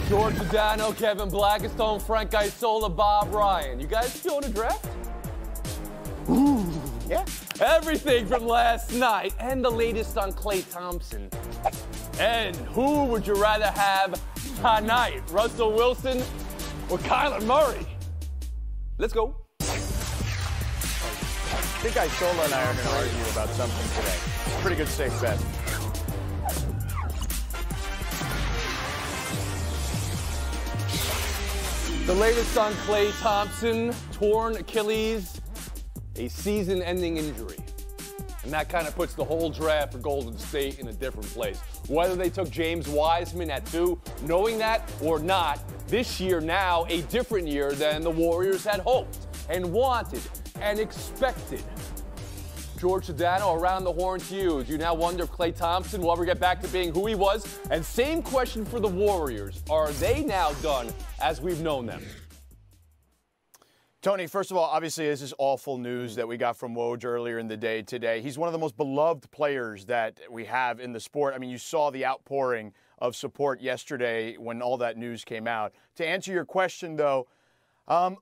George Sedano, Kevin Blackistone, Frank Isola, Bob Ryan. You guys feeling the draft? Ooh. Yeah. Everything from last night and the latest on Klay Thompson. And who would you rather have tonight, Russell Wilson or Kyler Murray? Let's go. I think Isola and I are going to argue about something today. Pretty good safe bet. The latest on Klay Thompson, torn Achilles, a season-ending injury. And that kind of puts the whole draft for Golden State in a different place. Whether they took James Wiseman at 2, knowing that or not, this year now a different year than the Warriors had hoped and wanted and expected. George Sedano, around the horn to you. Do you now wonder if Klay Thompson will ever get back to being who he was? And same question for the Warriors. Are they now done as we've known them? Tony, first of all, obviously this is awful news that we got from Woj earlier in the day today. He's one of the most beloved players that we have in the sport. I mean, you saw the outpouring of support yesterday when all that news came out. To answer your question, though,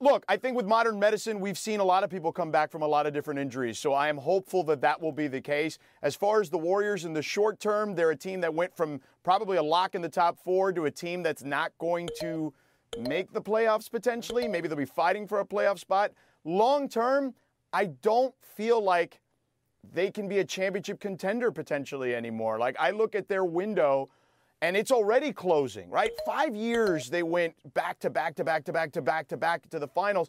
look, I think with modern medicine, we've seen a lot of people come back from a lot of different injuries. So I am hopeful that that will be the case. As far as the Warriors in the short term, they're a team that went from probably a lock in the top 4 to a team that's not going to make the playoffs potentially. Maybe they'll be fighting for a playoff spot. Long term, I don't feel like they can be a championship contender potentially anymore. Like, I look at their window and it's already closing, right? 5 years they went back to back to back to back to back to back to the finals.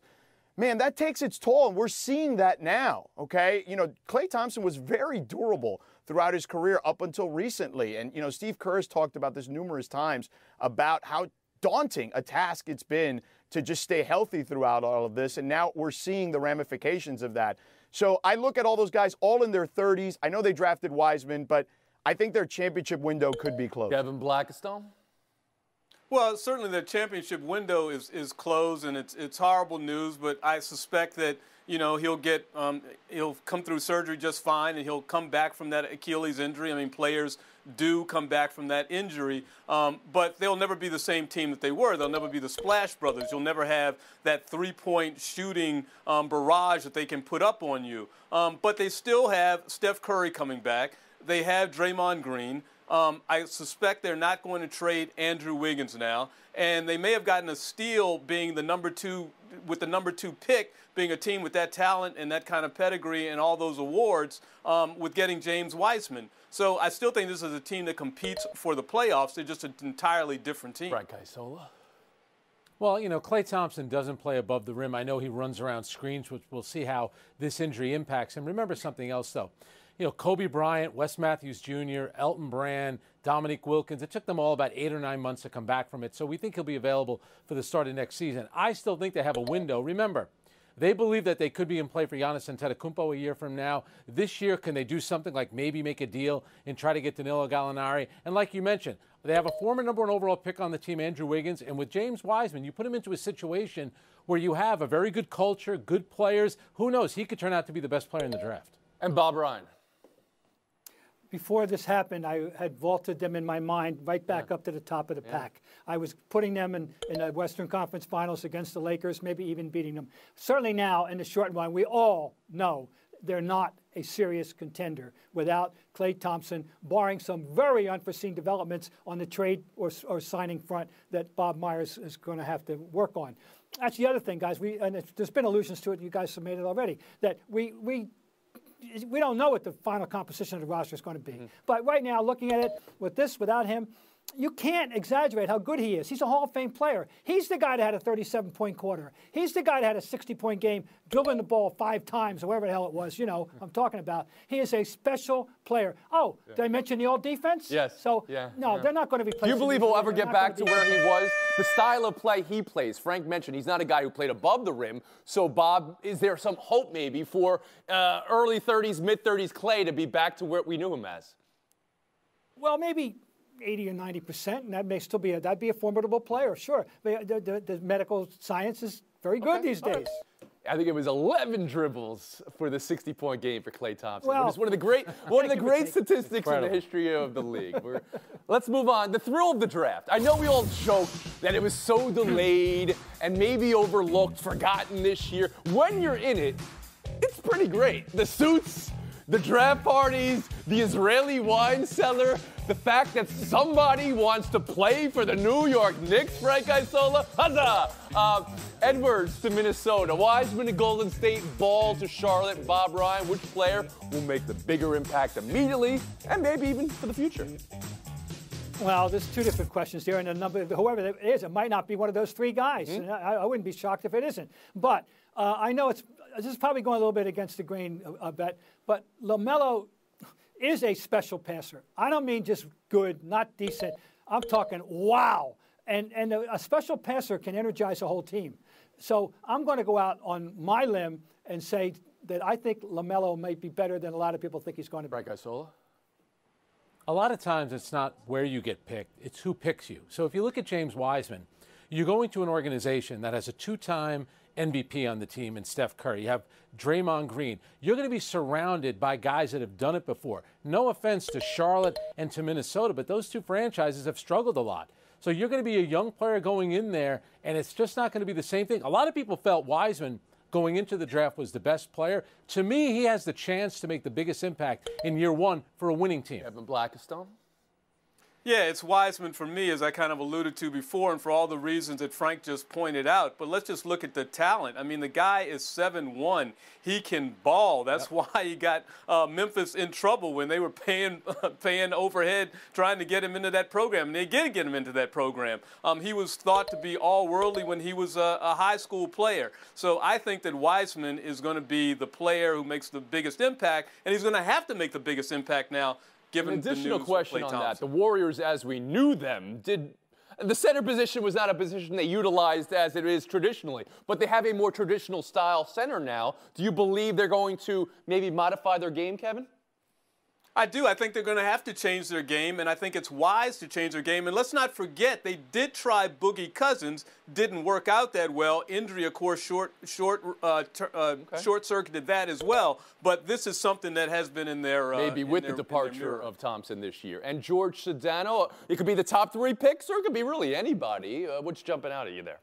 Man, that takes its toll, and we're seeing that now, okay? You know, Klay Thompson was very durable throughout his career up until recently. And, you know, Steve Kerr has talked about this numerous times about how daunting a task it's been to just stay healthy throughout all of this. And now we're seeing the ramifications of that. So I look at all those guys all in their 30s. I know they drafted Wiseman, but I think their championship window could be closed. Kevin Blackistone? Well, certainly the championship window is closed, and it's horrible news. But I suspect that, you know, he'll come through surgery just fine, and he'll come back from that Achilles injury. I mean, players do come back from that injury, but they'll never be the same team that they were. They'll never be the Splash Brothers. You'll never have that three-point shooting barrage that they can put up on you. But they still have Steph Curry coming back. They have Draymond Green. I suspect they're not going to trade Andrew Wiggins now, and they may have gotten a steal being the number 2 with the number 2 pick, being a team with that talent and that kind of pedigree and all those awards with getting James Wiseman. So I still think this is a team that competes for the playoffs. They're just an entirely different team. Frank Isola. Well, you know, Klay Thompson doesn't play above the rim. I know he runs around screens, which we'll see how this injury impacts him. Remember something else, though. You know, Kobe Bryant, Wes Matthews Jr., Elton Brand, Dominique Wilkins, it took them all about 8 or 9 months to come back from it. So we think he'll be available for the start of next season. I still think they have a window. Remember, they believe that they could be in play for Giannis Antetokounmpo a year from now. This year, can they do something like maybe make a deal and try to get Danilo Gallinari? And like you mentioned, they have a former number 1 overall pick on the team, Andrew Wiggins. And with James Wiseman, you put him into a situation where you have a very good culture, good players. Who knows? He could turn out to be the best player in the draft. And Bob Ryan. Before this happened, I had vaulted them in my mind right back up to the top of the pack. I was putting them in the Western Conference Finals against the Lakers, maybe even beating them. Certainly now, in the short run, we all know they're not a serious contender without Klay Thompson, barring some very unforeseen developments on the trade or signing front that Bob Myers is going to have to work on. That's the other thing, guys. There's been allusions to it. You guys have made it already. That we don't know what the final composition of the roster is going to be. But right now, looking at it with this, without him, you can't exaggerate how good he is. He's a Hall of Fame player. He's the guy that had a 37-point quarter. He's the guy that had a 60-point game, dribbling the ball 5 times, or whatever the hell it was, you know, I'm talking about. He is a special player. Oh, did I mention the all-defense? Yes. So, no, they're not going to replace him. Do you believe he'll ever get back to where he was? The style of play he plays, Frank mentioned, he's not a guy who played above the rim. So, Bob, is there some hope maybe for early 30s, mid-30s Klay to be back to where we knew him as? Well, maybe 80 or 90%, and that may still be that'd be a formidable player, sure. The medical science is very good these days. I think it was 11 dribbles for the 60-point game for Klay Thompson. Well, It's one of the great statistics in the history of the league. Let's move on. The thrill of the draft. I know we all joke that it was so delayed and maybe overlooked, forgotten this year. When you're in it, it's pretty great. The suits, the draft parties, the Israeli wine cellar, the fact that somebody wants to play for the New York Knicks, Frank Isola, huzzah! Edwards to Minnesota, Wiseman to Golden State, Ball to Charlotte, Bob Ryan. Which player will make the bigger impact immediately and maybe even for the future? Well, there's two different questions there, and a number, whoever it is, it might not be one of those three guys. And I wouldn't be shocked if it isn't. But I know this is probably going a little bit against the grain, I bet, but LaMelo is a special passer. I don't mean just good, not decent. I'm talking wow. And a special passer can energize a whole team. So I'm going to go out on my limb and say that I think LaMelo may be better than a lot of people think he's going to be. Frank Isola? A lot of times it's not where you get picked, it's who picks you. So if you look at James Wiseman, you're going to an organization that has a two-time MVP on the team in Steph Curry. You have Draymond Green. You're going to be surrounded by guys that have done it before. No offense to Charlotte and to Minnesota, but those two franchises have struggled a lot. So you're going to be a young player going in there, and it's just not going to be the same thing. A lot of people felt Wiseman going into the draft was the best player. To me, he has the chance to make the biggest impact in year one for a winning team. Evan Blackistone? Yeah, it's Wiseman for me, as I kind of alluded to before, and for all the reasons that Frank just pointed out. But let's just look at the talent. I mean, the guy is 7'1". He can ball. That's why he got Memphis in trouble when they were paying overhead trying to get him into that program. And they did get him into that program. He was thought to be all-worldly when he was a high school player. So I think that Wiseman is going to be the player who makes the biggest impact, and he's going to have to make the biggest impact now. An additional question on that. The Warriors, as we knew them, the center position was not a position they utilized as it is traditionally, but they have a more traditional style center now. Do you believe they're going to maybe modify their game, Kevin? I do. I think they're going to have to change their game, and I think it's wise to change their game. And let's not forget, they did try Boogie Cousins, didn't work out that well. Injury, of course, short-circuited that as well. But this is something that has been in their maybe with the departure of Thompson this year. And George Sedano, it could be the top 3 picks, or it could be really anybody. What's jumping out at you there?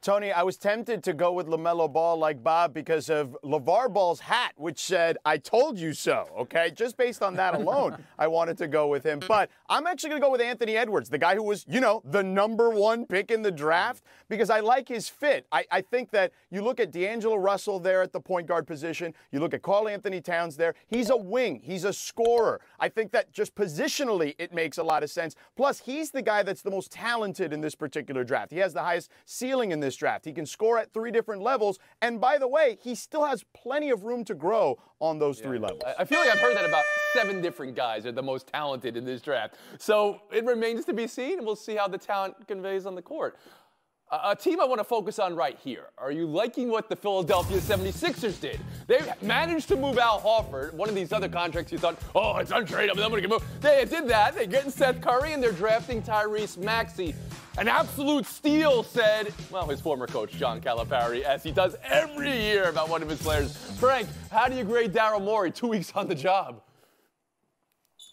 Tony, I was tempted to go with LaMelo Ball like Bob because of LeVar Ball's hat, which said, "I told you so," okay? Just based on that alone, I wanted to go with him. But I'm actually going to go with Anthony Edwards, the guy who was, the #1 pick in the draft, because I like his fit. I think that you look at D'Angelo Russell there at the point guard position. You look at Karl Anthony Towns there. He's a wing. He's a scorer. I think that just positionally it makes a lot of sense. Plus, he's the guy that's the most talented in this particular draft. He has the highest ceiling in this draft. He can score at 3 different levels. And by the way, he still has plenty of room to grow on those 3 levels. I feel like I've heard that about 7 different guys are the most talented in this draft. So it remains to be seen, and we'll see how the talent conveys on the court. A team I want to focus on right here. Are you liking what the Philadelphia 76ers did? They managed to move Al Horford, one of these other contracts you thought, oh, it's untradeable, I'm going to get moved. They did that. They're getting Seth Curry, and they're drafting Tyrese Maxey. An absolute steal, said, well, his former coach, John Calipari, as he does every year about one of his players. Frank, how do you grade Daryl Morey 2 weeks on the job?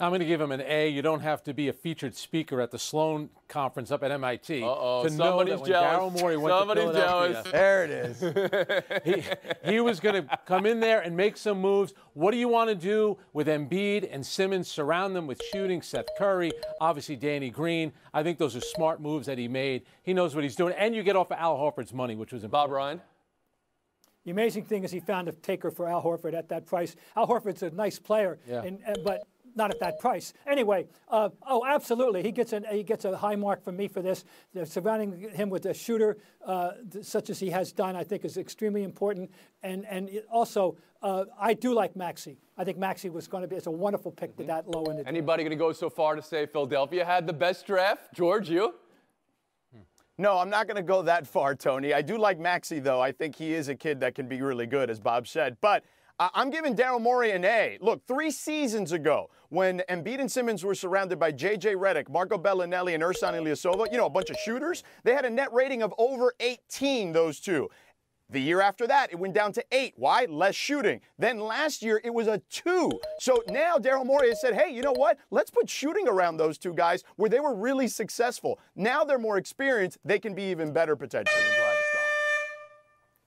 I'm going to give him an A. You don't have to be a featured speaker at the Sloan Conference up at MIT to know that when Daryl Morey went to Philadelphia, there it is. he was going to come in there and make some moves. What do you want to do with Embiid and Simmons? Surround them with shooting. Seth Curry, obviously Danny Green. I think those are smart moves that he made. He knows what he's doing, and you get off of Al Horford's money, which was important. Bob Ryan. The amazing thing is he found a taker for Al Horford at that price. Al Horford's a nice player, but not at that price. Anyway, absolutely. He gets a high mark from me for this. Surrounding him with a shooter such as he has done, I think, is extremely important. And also, I do like Maxey. I think Maxey was going to be, it's a wonderful pick to that low end. Anybody going to go so far to say Philadelphia had the best draft? George, you? No, I'm not going to go that far, Tony. I do like Maxey, though. I think he is a kid that can be really good, as Bob said. But I'm giving Daryl Morey an A. Look, 3 seasons ago, when Embiid and Simmons were surrounded by J.J. Redick, Marco Bellinelli, and Ersan Ilyasova, a bunch of shooters, they had a net rating of over 18, those two. The year after that, it went down to 8. Why? Less shooting. Then last year, it was a 2. So now Daryl Morey has said, hey, you know what? Let's put shooting around those two guys where they were really successful. Now they're more experienced. They can be even better potentially than Gladstone.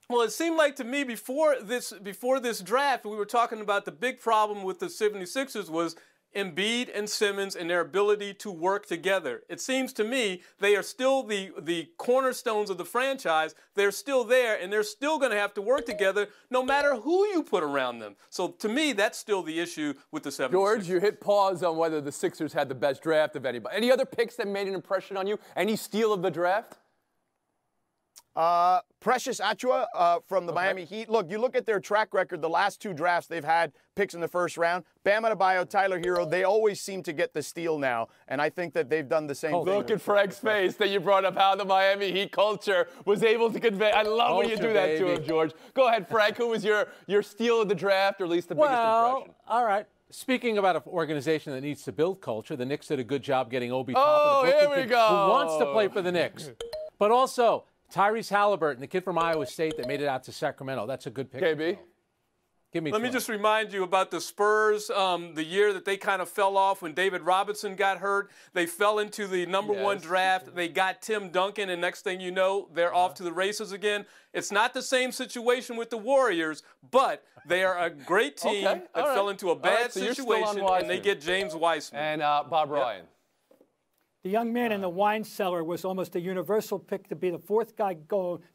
Well, it seemed like to me before this draft, we were talking about the big problem with the 76ers was Embiid and Simmons and their ability to work together. It seems to me they are still the cornerstones of the franchise. They're still there, and they're still going to have to work together no matter who you put around them. So to me, that's still the issue with the 76ers. George, you hit pause on whether the Sixers had the best draft of anybody. Any other picks that made an impression on you? Any steal of the draft? Precious Achiuwa from the Miami Heat. Look, you look at their track record, the last 2 drafts, they've had picks in the first round. Bam Adebayo, Tyler Hero, they always seem to get the steal now, and I think that they've done the same thing. Look at Frank's face that you brought up how the Miami Heat culture was able to convey. I love when you do that to him, George. Go ahead, Frank. Who was your steal of the draft, or at least the biggest impression? All right. Speaking about an organization that needs to build culture, the Knicks did a good job getting Obi Toppin. Oh, here we go. Who wants to play for the Knicks. But also, Tyrese Halliburton, the kid from Iowa State that made it out to Sacramento. That's a good pick. KB? Give me Let me just remind you about the Spurs, the year that they kind of fell off when David Robinson got hurt. They fell into the number 1 draft. They got Tim Duncan, and next thing you know, they're off to the races again. It's not the same situation with the Warriors, but they are a great team that fell into a bad situation, and they get James Wiseman. And Bob Ryan. The young man in the wine cellar was almost a universal pick to be the 4th guy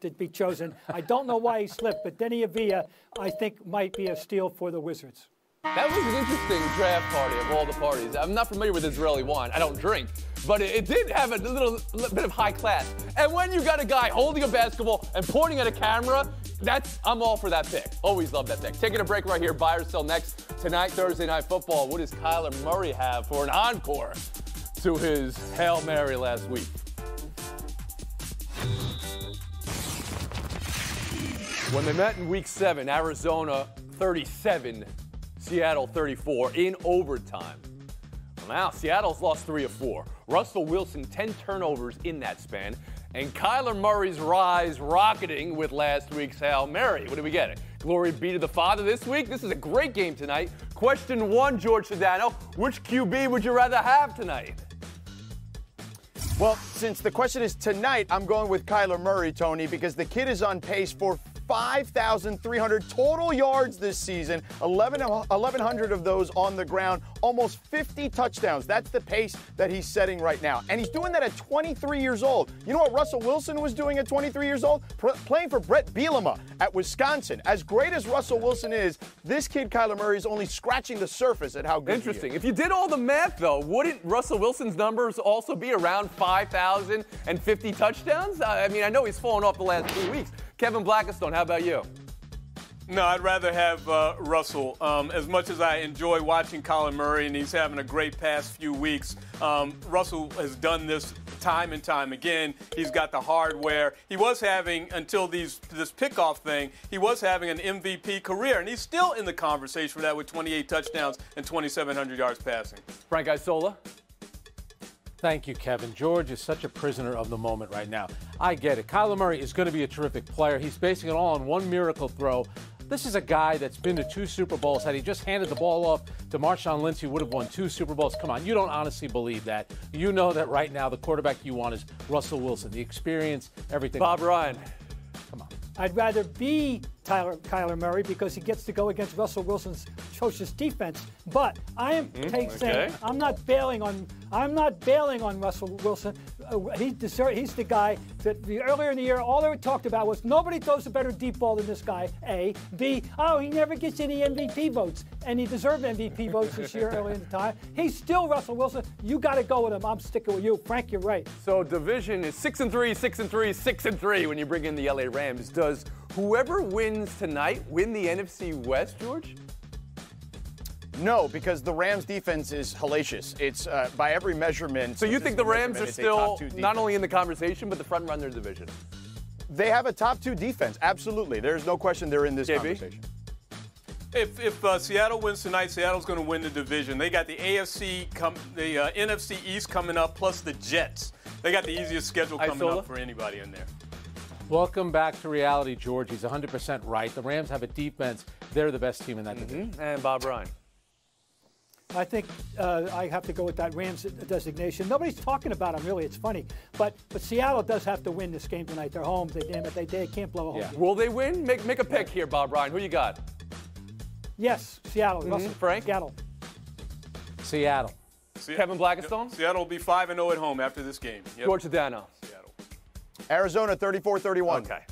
to be chosen. I don't know why he slipped, but Denny Avila, I think, might be a steal for the Wizards. That was an interesting draft party of all the parties. I'm not familiar with Israeli wine. I don't drink. But it did have a little bit of high class. And when you got a guy holding a basketball and pointing at a camera, I'm all for that pick. Always love that pick. Taking a break right here. Buy or sell next. Tonight, Thursday Night Football. What does Kyler Murray have for an encore to his Hail Mary last week? When they met in Week 7, Arizona 37, Seattle 34 in overtime. Well, now Seattle's lost 3 of 4. Russell Wilson 10 turnovers in that span, and Kyler Murray's rise rocketing with last week's Hail Mary. What do we get? Glory be to the Father this week. This is a great game tonight. Question 1, George Sedano. Which QB would you rather have tonight? Well, since the question is tonight, I'm going with Kyler Murray, Tony, because the kid is on pace for 5,300 total yards this season, 1,100 of those on the ground, almost 50 touchdowns. That's the pace that he's setting right now. And he's doing that at 23 years old. You know what Russell Wilson was doing at 23 years old? Playing for Brett Bielema at Wisconsin. As great as Russell Wilson is, this kid, Kyler Murray, is only scratching the surface at how good Interesting. he is. If you did all the math, though, wouldn't Russell Wilson's numbers also be around 5,050 touchdowns? I mean, I know he's fallen off the last 2 weeks. Kevin Blackistone, how about you? No, I'd rather have Russell. As much as I enjoy watching Kyler Murray, and he's having a great past few weeks, Russell has done this time and time again. He's got the hardware. He was having, until this pickoff thing, he was having an MVP career, and he's still in the conversation for that with 28 touchdowns and 2,700 yards passing. Frank Isola? Thank you, Kevin. George is such a prisoner of the moment right now. I get it. Kyler Murray is going to be a terrific player. He's basing it all on one miracle throw. This is a guy that's been to 2 Super Bowls. Had he just handed the ball off to Marshawn Lynch, he would have won 2 Super Bowls. Come on, you don't honestly believe that. You know that right now the quarterback you want is Russell Wilson. The experience, everything. Bob Ryan. Come on. I'd rather be Kyler Murray because he gets to go against Russell Wilson's atrocious defense. But I am saying I'm not bailing on Russell Wilson. He's the guy that earlier in the year all they talked about was nobody throws a better deep ball than this guy. A. B. Oh, he never gets any MVP votes, and he deserved MVP votes this year early in the time. He's still Russell Wilson. You got to go with him. I'm sticking with you, Frank. You're right. So division is 6-3, 6-3, 6-3 when you bring in the LA Rams. Does whoever wins tonight win the NFC West, George? No, because the Rams' defense is hellacious. It's by every measurement. So you think the Rams are still not only in the conversation, but the front runner division? They have a top 2 defense. Absolutely. There's no question they're in this conversation. If Seattle wins tonight, Seattle's going to win the division. They got the NFC East coming up, plus the Jets. They got the easiest schedule coming up for anybody in there. Welcome back to reality, George. He's 100% right. The Rams have a defense. They're the best team in that division. And Bob Ryan. I think I have to go with that Rams designation. Nobody's talking about them, really. It's funny. But Seattle does have to win this game tonight. They're home. They can't blow a home. Yeah. Will they win? Make a pick here, Bob Ryan. Who you got? Yes, Seattle. Russell, Frank? Seattle. Kevin Blackistone? Seattle will be 5-0 at home after this game. Yep. George Sedano. Seattle. Arizona 34-31. Okay.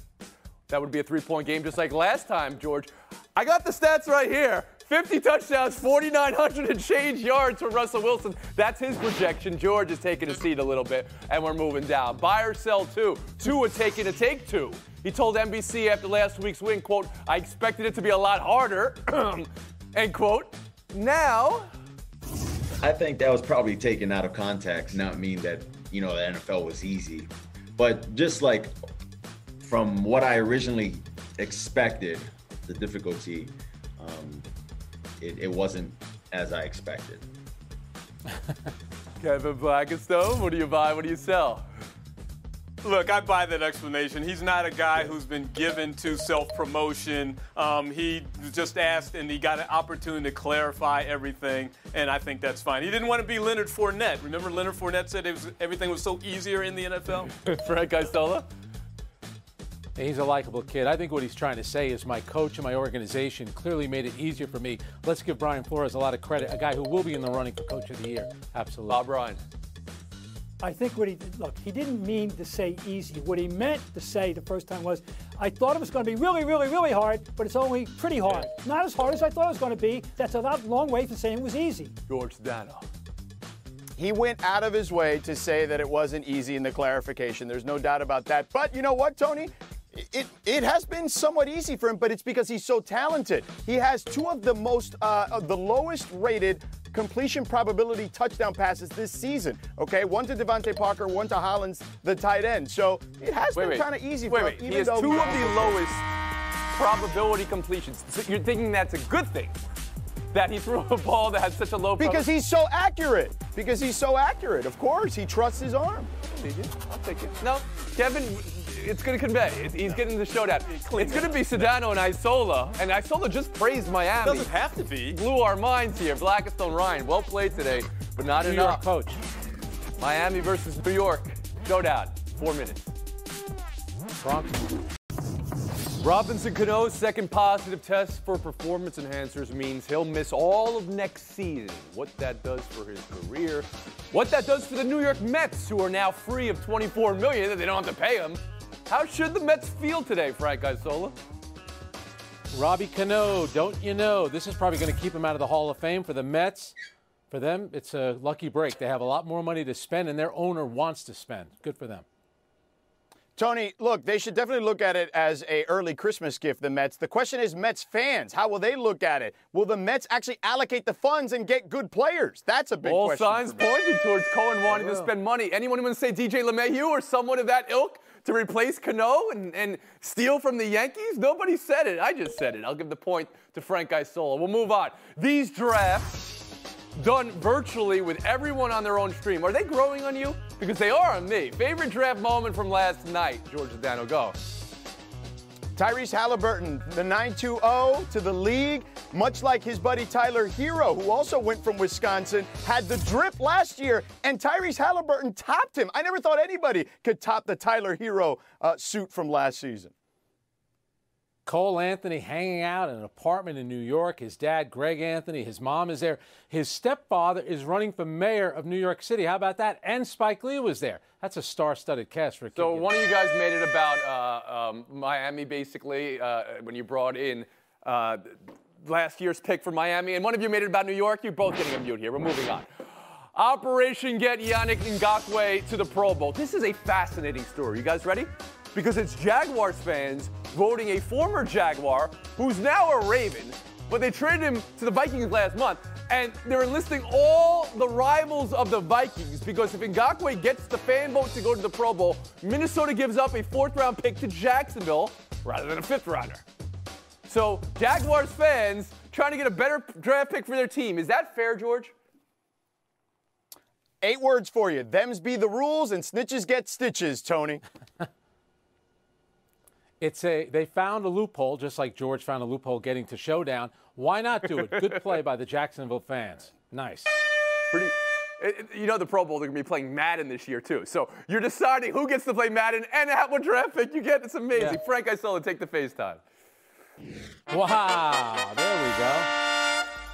That would be a 3-point game just like last time, George. I got the stats right here. 50 touchdowns, 4,900 and change yards for Russell Wilson. That's his projection. George is taking a seat a little bit, and we're moving down. Buy or sell two. Tua taking a take two. He told NBC after last week's win, quote, I expected it to be a lot harder, end quote. Now, I think that was probably taken out of context, not mean that, the NFL was easy. But just like from what I originally expected, the difficulty, it wasn't as I expected. Kevin Blackistone, what do you buy, what do you sell? Look, I buy that explanation. He's not a guy who's been given to self-promotion. He was just asked, and he got an opportunity to clarify everything, and I think that's fine. He didn't want to be Leonard Fournette. Remember Leonard Fournette said everything was so easier in the NFL? Frank Isola? He's a likable kid. I think what he's trying to say is my coach and my organization clearly made it easier for me. Let's give Brian Flores a lot of credit, a guy who will be in the running for Coach of the Year. Absolutely. Bob Ryan. I think he didn't mean to say easy. What he meant to say the first time was, I thought it was going to be really, really, really hard, but it's only pretty hard. Not as hard as I thought it was going to be. That's a long way from saying it was easy. George Sedano. He went out of his way to say that it wasn't easy in the clarification. There's no doubt about that. But you know what, Tony? It has been somewhat easy for him, but it's because he's so talented. He has two of the lowest rated completion probability touchdown passes this season. Okay, one to Devontae Parker, one to Hollins, the tight end. So it has been kind of easy for him. He has two of the lowest probability completions. So you're thinking that's a good thing? That he threw a ball that has such a low Because he's so accurate. Because he's so accurate. Of course, he trusts his arm. I'll take it. No, Kevin, it's going to convey. He's getting the showdown. It's going to be Sedano and Isola. And Isola just praised Miami. Doesn't have to be. Blew our minds here. Blackistone Ryan, well played today, but not New enough. York coach. Miami versus New York. Showdown. 4 minutes. Bronx. Robinson Cano's second positive test for performance enhancers means he'll miss all of next season. What that does for his career, what that does for the New York Mets, who are now free of $24 million that they don't have to pay him. How should the Mets feel today, Frank Isola? Robbie Cano, don't you know? This is probably going to keep him out of the Hall of Fame for the Mets. For them, it's a lucky break. They have a lot more money to spend, and their owner wants to spend. Good for them. Tony, look, they should definitely look at it as an early Christmas gift, the Mets. The question is Mets fans. How will they look at it? Will the Mets actually allocate the funds and get good players? That's a big All question. All signs pointing towards Cohen wanting to spend money. Anyone want to say DJ LeMahieu or someone of that ilk to replace Cano and steal from the Yankees? Nobody said it. I just said it. I'll give the point to Frank Isola. We'll move on. These drafts done virtually with everyone on their own stream. Are they growing on you? Because they are on me. Favorite draft moment from last night, George Sedano, go. Tyrese Halliburton, the 9-2-0 to the league, much like his buddy Tyler Hero, who also went from Wisconsin, had the drip last year, and Tyrese Halliburton topped him. I never thought anybody could top the Tyler Hero suit from last season. Cole Anthony hanging out in an apartment in New York. His dad, Greg Anthony, his mom is there. His stepfather is running for mayor of New York City. How about that? And Spike Lee was there. That's a star-studded cast for a kid. So one of you guys made it about Miami, basically, when you brought in last year's pick for Miami. And one of you made it about New York. You're both getting a mute here. We're moving on. Operation Get Yannick Ngakoue to the Pro Bowl. This is a fascinating story. You guys ready? Because it's Jaguars fans voting a former Jaguar who's now a Raven, but they traded him to the Vikings last month, and they're enlisting all the rivals of the Vikings because if Ngakoue gets the fan vote to go to the Pro Bowl, Minnesota gives up a 4th-round pick to Jacksonville rather than a 5th-rounder. So Jaguars fans trying to get a better draft pick for their team. Is that fair, George? 8 words for you. Thems be the rules and snitches get stitches, Tony. They found a loophole, just like George found a loophole getting to Showdown. Why not do it? Good play by the Jacksonville fans. Nice. You know the Pro Bowl, they're going to be playing Madden this year, too. So you're deciding who gets to play Madden and what draft pick you get. It's amazing. Yeah. Frank, I saw it. Take the FaceTime. Wow, there we go.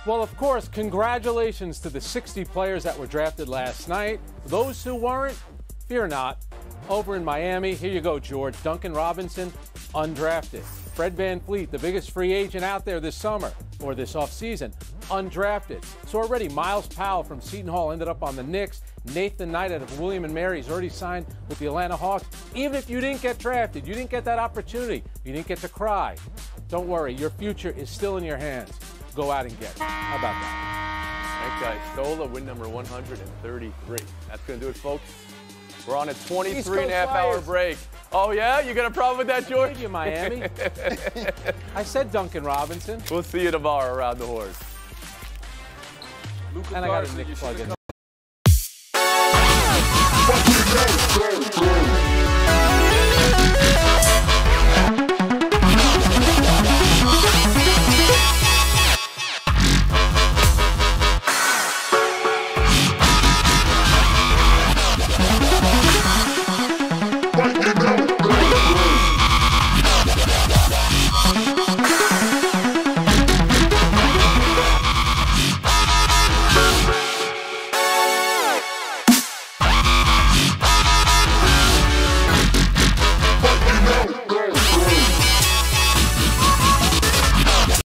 Well, of course, congratulations to the 60 players that were drafted last night. Those who weren't, fear not. Over in Miami, here you go, George. Duncan Robinson, undrafted. Fred VanVleet, the biggest free agent out there this summer, or this offseason, undrafted. So already Miles Powell from Seton Hall ended up on the Knicks. Nathan Knight out of William & Mary's already signed with the Atlanta Hawks. Even if you didn't get drafted, you didn't get that opportunity, you didn't get to cry, don't worry, your future is still in your hands. Go out and get it. How about that? That guy Stola, win number 133. That's going to do it, folks. We're on a 23-and-a-half-hour break. Oh, yeah? You got a problem with that, George? Thank you, Miami. I said Duncan Robinson. We'll see you tomorrow around the horse. And I got a Nick plug in.